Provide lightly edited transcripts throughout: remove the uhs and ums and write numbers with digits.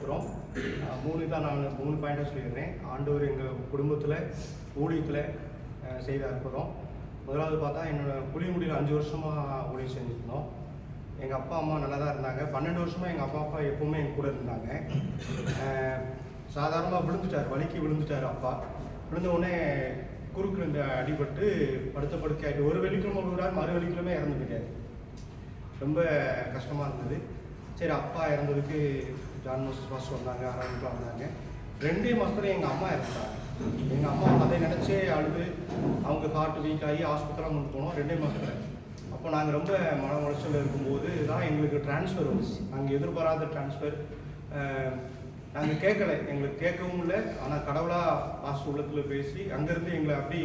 நான் 3 பாயிண்டாக சொல்லிடுறேன். ஆண்டவர் எங்கள் குடும்பத்தில் ஊழியத்தில் செய்த அற்புதம். முதலாவது பார்த்தா என்னோடய புளியங்குடியில் 5 வருஷமாக ஊழியம் செஞ்சுருந்தோம். எங்கள் அப்பா அம்மா நல்லா தான் இருந்தாங்க. 12 வருஷமாக எங்கள் அப்பா எப்போவுமே எங்கள் கூட இருந்தாங்க. சாதாரணமாக விழுந்துட்டார், வலிக்கு விழுந்துட்டார். அப்பா விழுந்த உடனே குறுக்கு இந்த அடிபட்டு படுத்த படுக்கையாகிட்டு ஒரு வெள்ளிக்கிழமை விழுறாரு, மறு வெள்ளிக்கிழமை இறந்து போயிட்டார். ரொம்ப கஷ்டமாக இருந்தது. சரி, அப்பா இறந்ததுக்கு ஜான் மோசஸ் பாஸ்டர் வந்தாங்க, ஆராய்ச்சிலாம் வந்தாங்க. 2 மாதத்துல எங்கள் அம்மா இறந்துட்டாங்க. எங்கள் அம்மா அதை நினச்சே அழுது அவங்க ஹார்ட் வீக் ஆகி ஹாஸ்பிட்டலாக கொண்டு போனோம் 2 மாதத்துல. அப்போ நாங்கள் ரொம்ப மன உளைச்சலில் இருக்கும்போது தான் எங்களுக்கு ட்ரான்ஸ்ஃபர் வரும். நாங்கள் எதிர்பாராத ட்ரான்ஸ்ஃபர். நாங்கள் கேட்கலை, எங்களுக்கு கேட்கவும் இல்லை. ஆனால் கடவுளாக பாஸ்டர் உள்ளத்தில் பேசி அங்கேருந்து எங்களை அப்படி,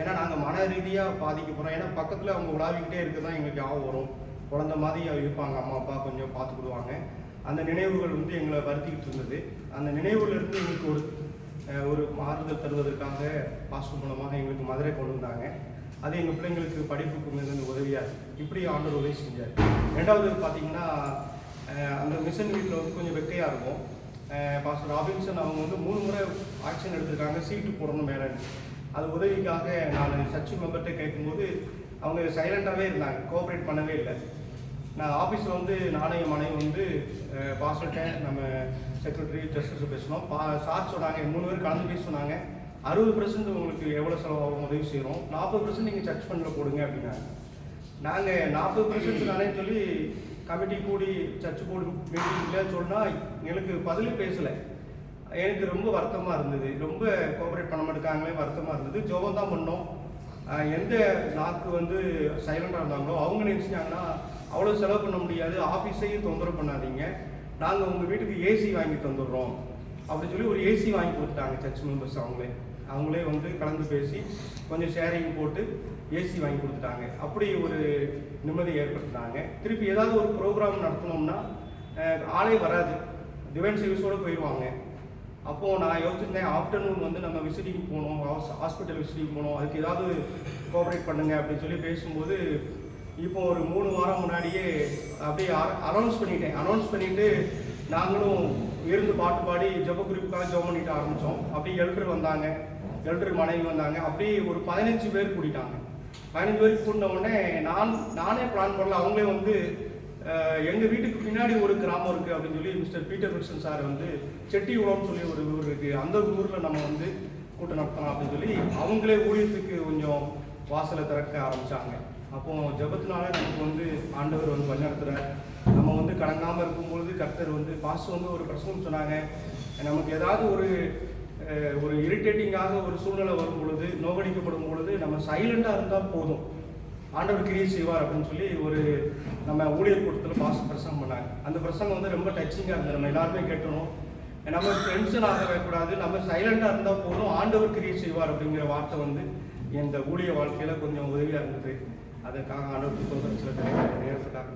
ஏன்னா நாங்கள் மன ரீதியாக பாதிக்க போகிறோம். ஏன்னா பக்கத்தில் அவங்க உலாவிக்கிட்டே இருக்க தான் எங்களுக்கு ஞாபகம் வரும். குழந்த மாதிரி இருப்பாங்க, அம்மா அப்பா கொஞ்சம் பார்த்துக்கிடுவாங்க. அந்த நினைவுகள் எங்களை வருத்திக்கிட்டு இருந்தது. அந்த நினைவுலேருந்து எங்களுக்கு ஒரு மாறுதல் தருவதற்காக பாஸ்டர் மூலமாக எங்களுக்கு மதுரை கொண்டு வந்தாங்க. அது எங்கள் பிள்ளைங்களுக்கு படிப்புக்கு மிகுந்த உதவியாக இப்படி ஆண்டவர் உதவி செஞ்சார். 2வது பார்த்தீங்கன்னா, அந்த மிஷன் வீட்டில் கொஞ்சம் வெக்கையாக இருக்கும். பாஸ்டர் ராபின்சன் அவங்க 3 முறை ஆக்ஷன் எடுத்திருக்காங்க, சீட்டு போடணும் மேலே. அது உதவிக்காக நான் சர்ச் மெம்பர்கிட்ட கேட்கும்போது அவங்க சைலண்டாகவே இருந்தாங்க, கோஆப்ரேட் பண்ணவே இல்லை. நான் ஆஃபீஸில் நானும் என் மனைவி பாஸ்டர்கிட்ட நம்ம செக்ரட்டரி ட்ரெஸ்டர்ஸ் பேசினோம். சார் சொன்னாங்க, 3 பேர் கலந்து பேச சொன்னாங்க, 60% உங்களுக்கு எவ்வளோ செலவாகும் உதவி செய்கிறோம், 40% நீங்கள் சர்ச் ஃபண்டில் போடுங்க அப்படின்னாங்க. நாங்கள் 40% நானே சொல்லி கமிட்டி கூடி சர்ச் போர்டு மீட்டிங்கில் சொன்னால் எங்களுக்கு பதில் பேசலை. எனக்கு ரொம்ப வருத்தமாக இருந்தது. ரொம்ப கோஆப்ரேட் பண்ண மாட்டேங்காங்களே, வருத்தமாக இருந்தது. ஜோபம் தான் பண்ணோம். எந்த நாக்கு சைலண்டாக இருந்தாங்களோ அவங்க நினச்சிட்டாங்கன்னா அவ்வளோ செலவு பண்ண முடியாது, ஆஃபீஸையும் தொந்தரவு பண்ணாதீங்க, நாங்கள் உங்கள் வீட்டுக்கு ஏசி வாங்கி தந்துடுறோம் அப்படின்னு சொல்லி ஒரு ஏசி வாங்கி கொடுத்துட்டாங்க. சர்ச் மெம்பர்ஸ் அவங்களே கலந்து பேசி கொஞ்சம் ஷேரிங் போட்டு ஏசி வாங்கி கொடுத்துட்டாங்க. அப்படி ஒரு நிம்மதி ஏற்படுத்தினாங்க. திருப்பி ஏதாவது ஒரு ப்ரோக்ராம் நடத்தினோம்னா ஆளே வராது, டிவைன் சர்வீஸோடு போயிடுவாங்க. அப்போது நான் யோசிச்சிருந்தேன், ஆஃப்டர்நூன் நம்ம விசிட்டிங் போகணும், ஹாஸ்பிட்டல் விசிட்டிங் போகணும், அதுக்கு ஏதாவது கோஆப்ரேட் பண்ணுங்க அப்படின்னு சொல்லி பேசும்போது இப்போ ஒரு 3 வாரம் முன்னாடியே அப்படியே அனௌன்ஸ் பண்ணிவிட்டு நாங்களும் இருந்து பாட்டு பாடி ஜெப குறிப்புக்காக ஜெபம் பண்ணிட்டு ஆரம்பித்தோம். அப்படி எல்டர் வந்தாங்க, எல்டர் மனைவி வந்தாங்க. அப்படி ஒரு 15 பேர் கூட்டிட்டாங்க. 15 பேருக்கு கூட்டின உடனே நானே பிளான் பண்ணல. அவங்களே எங்கள் வீட்டுக்கு பின்னாடி ஒரு கிராமம் இருக்குது அப்படின்னு சொல்லி மிஸ்டர் பீட்டர் வில்சன் சார் செட்டி உலகம்னு சொல்லி ஒரு ஊர் இருக்குது, அந்த ஊரில் நம்ம கூட்டம் நடத்தலாம் அப்படின்னு சொல்லி அவங்களே ஊழியத்துக்கு கொஞ்சம் வாசலை திறக்க ஆரம்பித்தாங்க. அப்போது ஜெபத்தினால நமக்கு ஆண்டவர் வழிநடத்துகிறார். நம்ம கலங்காமல் இருக்கும்பொழுது கர்த்தர் பாஸ்டர் ஒரு பிரசங்கம் சொன்னாங்க, நமக்கு ஏதாவது ஒரு இரிட்டேட்டிங்காக ஒரு சூழ்நிலை வரும் பொழுது, நோகடிக்கப்படும் பொழுது நம்ம சைலண்டாக இருந்தால் போதும், ஆண்டவர் கிரியை செய்வார் அப்படின்னு சொல்லி நம்ம ஊழியர் கூட்டத்தில் பாஸ்டர் பிரசங்கம் பண்ணாங்க. அந்த பிரசங்கம் ரொம்ப டச்சிங்காக இருந்தது. நம்ம எல்லாருமே கேட்டணும், நம்ம டென்ஷன் ஆகவே கூடாது, நம்ம சைலண்டாக இருந்தால் போதும், ஆண்டவர் கிரியை செய்வார் அப்படிங்கிற வார்த்தை இந்த ஊழிய வாழ்க்கையில் கொஞ்சம் உதவியாக இருந்தது. அதற்காக ஆண்டவருக்கு சில நேரத்துக்காக